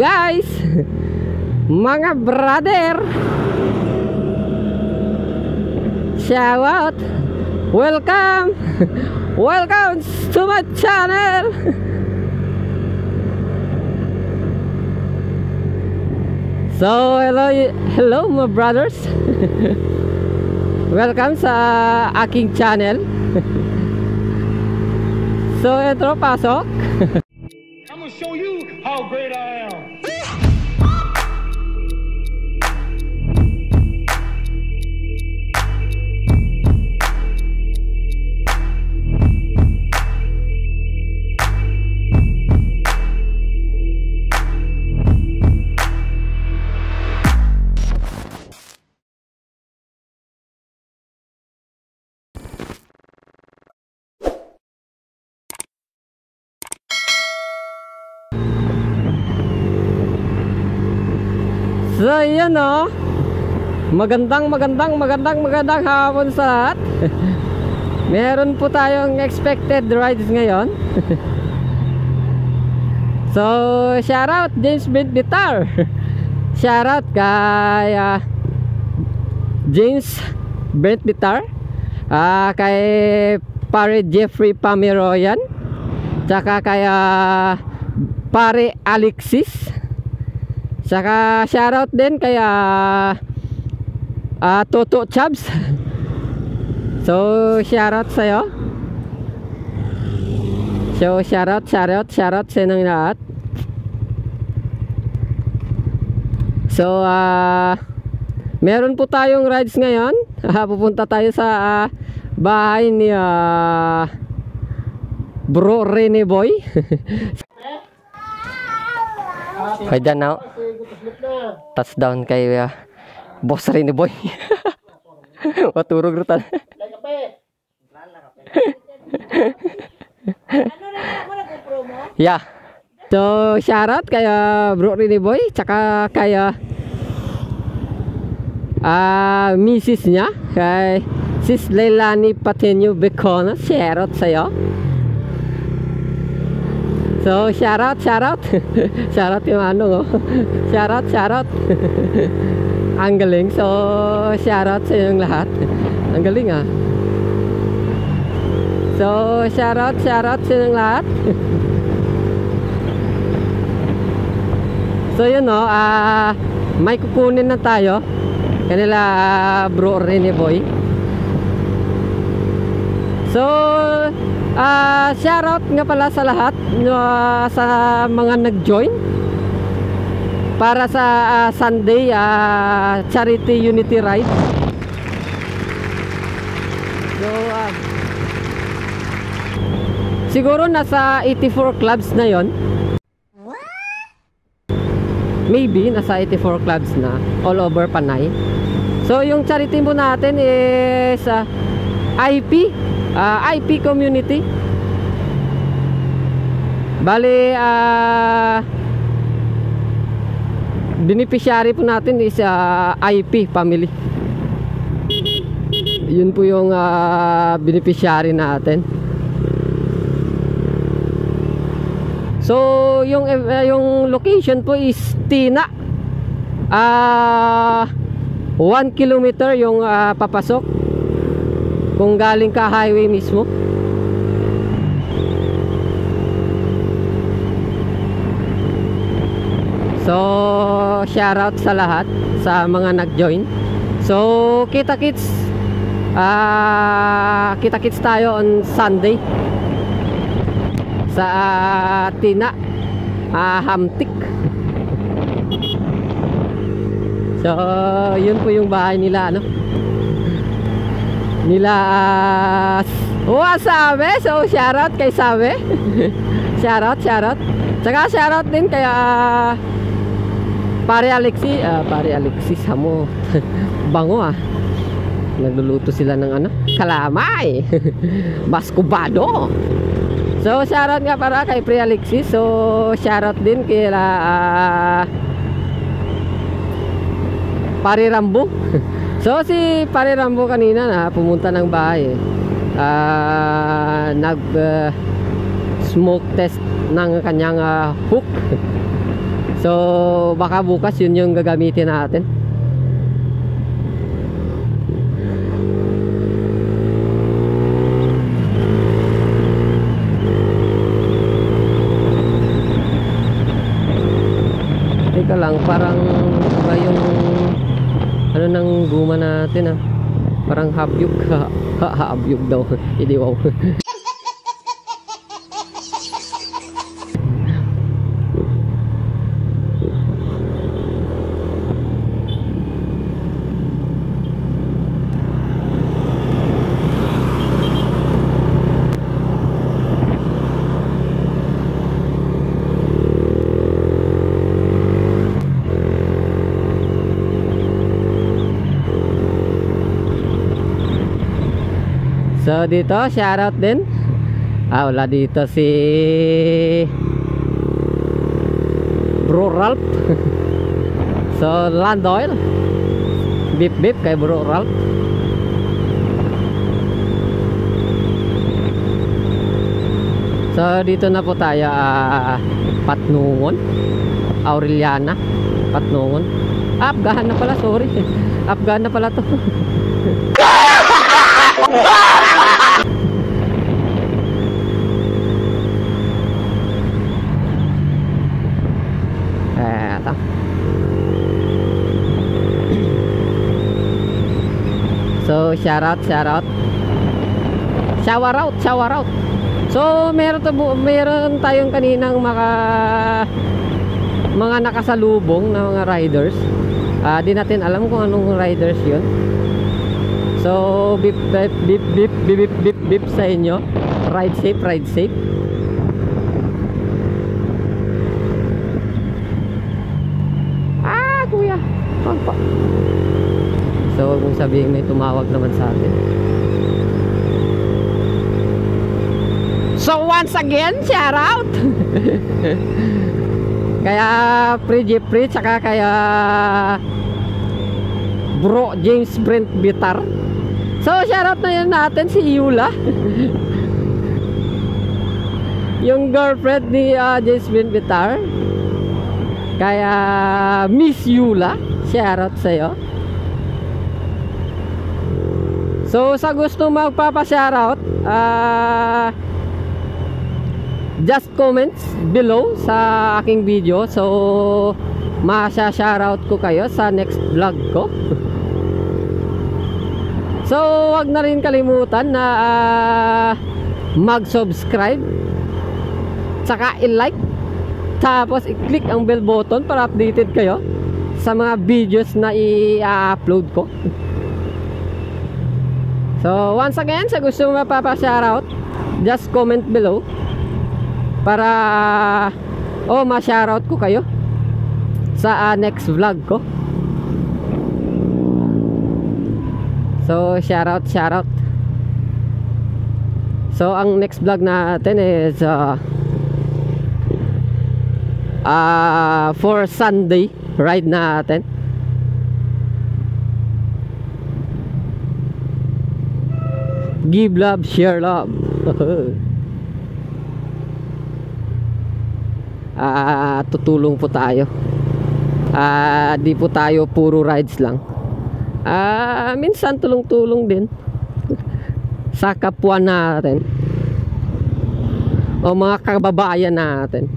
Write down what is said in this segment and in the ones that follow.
guys, mga brother, shout out, welcome to my channel. So hello my brothers. Welcome sa aking channel. So ito, pasok. I'm gonna show you how great I am. So yan o, magandang hapon sa lahat. Meron po tayong expected rides ngayon. So shout out James Brent Bitar. Shout out kay James Brent Bitar, kay pare Jeffrey Pamiroyan, tsaka kay pare Alexis. Saka shoutout din kay Toto Chabs. So shoutout sa'yo. So shoutout sa inyong lahat. So meron po tayong rides ngayon. Pupunta tayo sa bahay ni Bro Rene Boy. Kaya dyan na touchdown kay Boss Rene Boy. Maturog rutan. Yeah. So shoutout kay Bro Rene Boy, tsaka kay Mrs. niya, kay Sis Leilani Patenyo Becona. Shoutout sa'yo. So shoutout shoutout yung ano, shoutout ang galing. So shoutout sa inyong lahat, ang galing So shoutout sa inyong lahat. So yun o, may kukunin na tayo kanila Bro Rene Boy. So shoutout nga pala sa lahat, sa mga nag-join para sa Sunday Charity Unity Ride. So siguro nasa 84 clubs na yon. Maybe nasa 84 clubs na all over Panay. So yung charity mo natin is IP community. Bali beneficiary po natin is IP family. Yun po yung beneficiary natin. So yung location po is Tina. 1 kilometer yung papasok kung galing ka highway mismo. So shoutout sa lahat sa mga nag-join. So kita-kits tayo on Sunday sa Tina Hamtik. So yun po yung bahay nila Sabe. So shoutout kay Sabe. shoutout tsaka shoutout din kay pare Alexis hamo. Bango nagluluto sila ng kalamay. Baskubado. So shoutout nga para kay Pre Alexis. So shoutout din kay pare Rambo. So si pare Rambo kanina pumunta ng bahay nag smoke test ng kanyang hook. So baka bukas yun yung gagamitin natin. Teka lang, parang iba yung ano ng guma natin ah. Parang habyug. Habyug daw. Hindi wow. So dito, shoutout din. Wala dito si Bro Ralph. So Land Oil. Bip bip kay Bro Ralph. So dito na po tayo, Patnungon, Aureliana, Patnungon. Afghan na pala, sorry. Afghan na pala to. Eto. So shout out. Shower out. So meron tayong kaninang mga nakasalubong na mga riders. Di natin alam kung anong riders 'yun. So beep sa inyo. Ride safe. Kuya, pagpa. So kung sabihin may tumawag naman sa atin. So once again, shout out. Kaya Jeffrey tsaka kaya Bro James Brent Bitar. So shoutout na yun natin si Yula. Yung girlfriend ni James Brent Bitar. Kaya Miss Yula, shoutout sa'yo. So sa gusto magpapa-shoutout, just comments below sa aking video. So masya-shoutout ko kayo sa next vlog ko. So wag na rin kalimutan na mag-subscribe, saka i-like, tapos i-click ang bell button para updated kayo sa mga videos na i-upload ko. So once again, sa gusto mo mapapa-shoutout, just comment below para ma-shoutout ko kayo sa next vlog ko. So shoutout. So ang next vlog natin is for Sunday ride natin. Give love, share love. Tutulong po tayo. Di po tayo puro rides lang. Minsan tulong-tulong din sa kapwa natin o mga kababayan natin.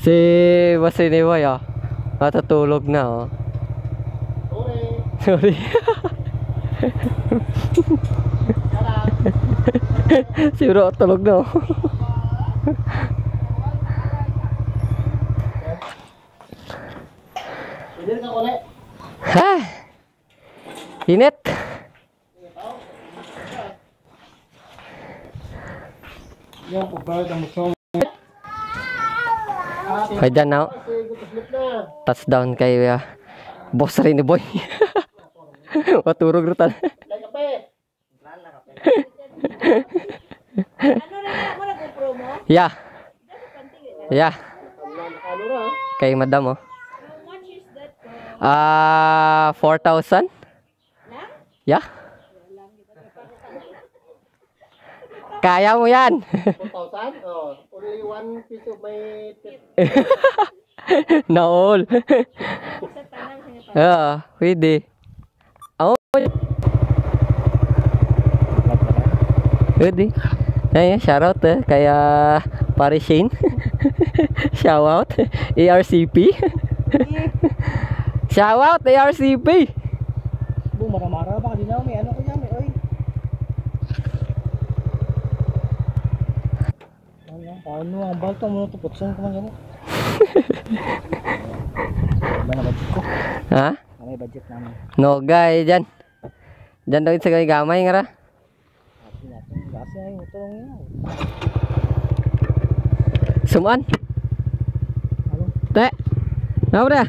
Si Boss Rene Boy, oh. Matutulog na, oh. Sorry. Si Bro, tulog na, oh. Ha? Init. Kaya dyan na, oh. Touchdown kay Boss Rene Boy. Maturog rin tayo. Yeah. Yeah. Kay madam, oh. 4,000. Yeah. Kaya mo yan. 4,000? Oh, only one piece of my Naol. Pwede. Oh. Pwede. Ay, shoutout kaya pare Shane. Shoutout ARCP. Shoutout ARCP. Bu, marah-marah baka di na may ano ko niya, may oy. Ano, ang balto mo na tuputsan ko man gani. Ba na budget ko? Ha? May budget namin. No, guy, dyan. Dyan daw sa gamay nga ra. Kasi ay utong niya. Sumaan. Ano? Te. Naura.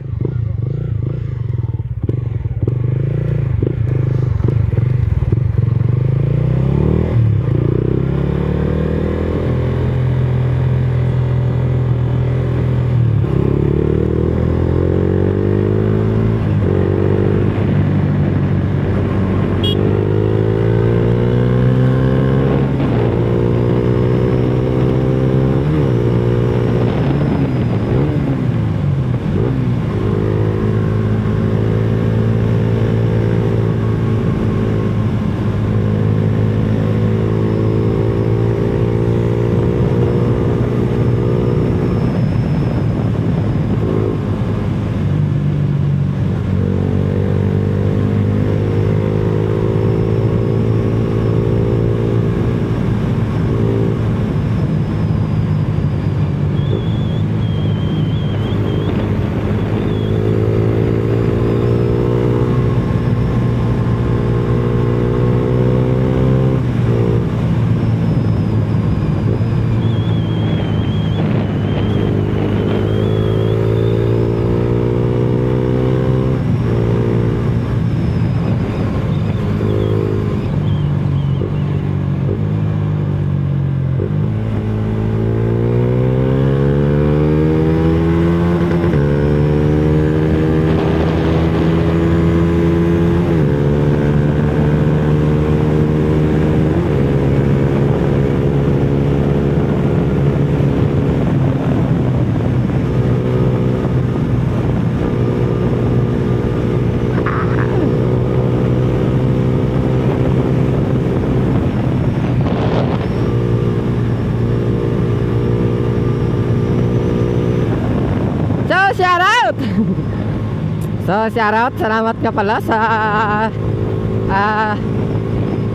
So shoutout, salamat ka pala sa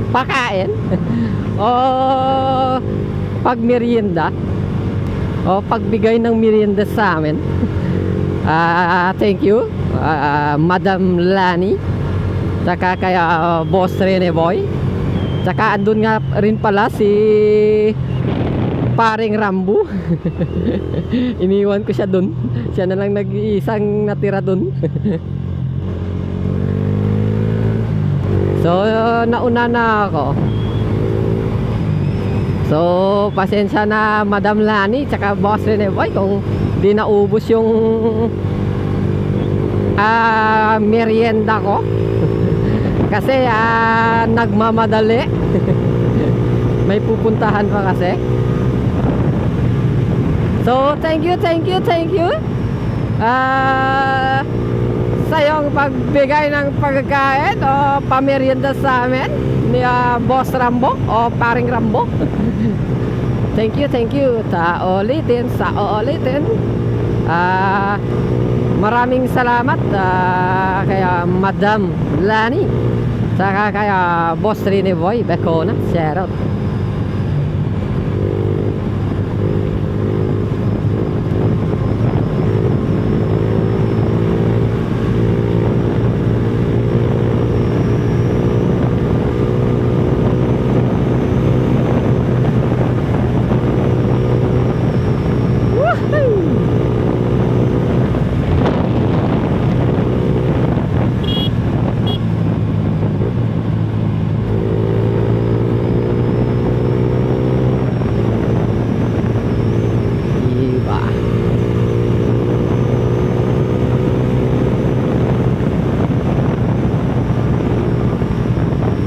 pakain o pagmerienda o pagbigay ng merienda sa amin. Thank you Madam Lani, saka kaya Boss Rene Boy, saka andun nga rin pala si Paring Rambo. Iniwan ko siya dun. Siya na lang nag-iisang natira dun. So nauna na ako. So pasensya na Madam Lani tsaka Boss Rene Boy kung di naubos yung merienda ko. Kasi nagmamadali. May pupuntahan pa kasi. So thank you sa iyong pagbigay ng pagkain o pamerienda sa amin ni Boss Rambo o Paring Rambo. Thank you. Sa uulitin. Maraming salamat kaya Madam Lani. Saka kaya Boss Rene Boy Becona. Shoutout. Iba.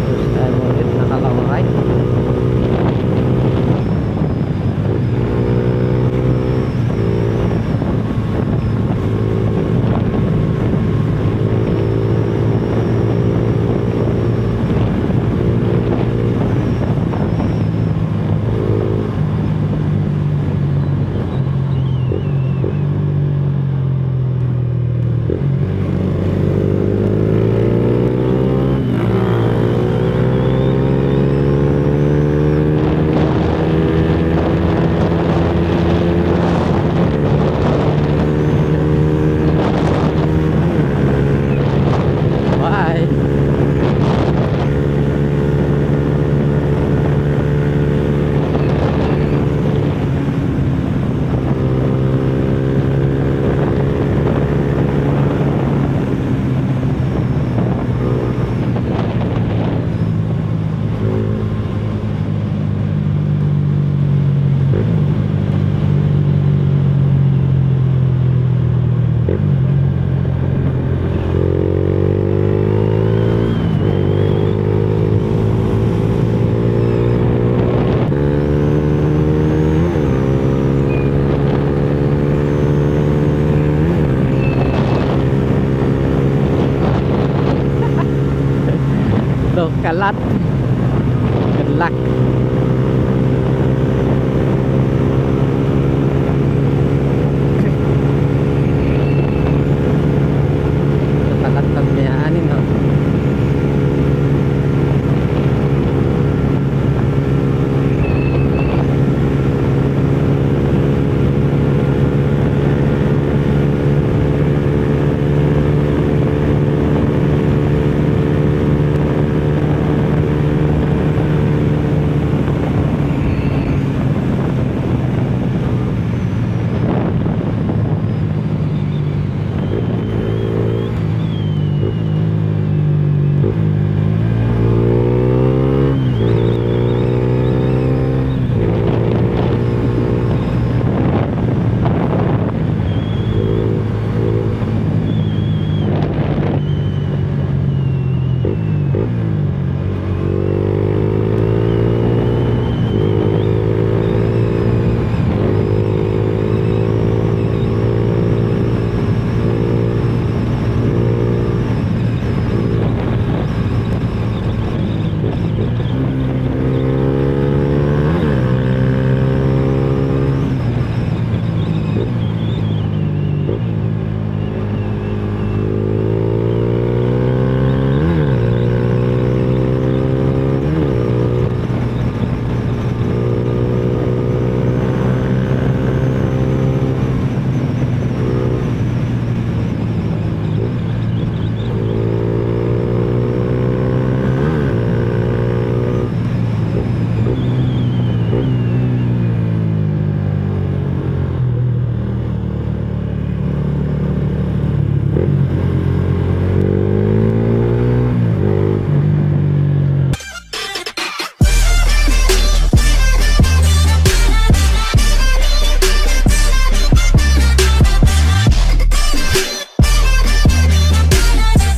First time ulit nakalaway. Bye. Tuh, kalat.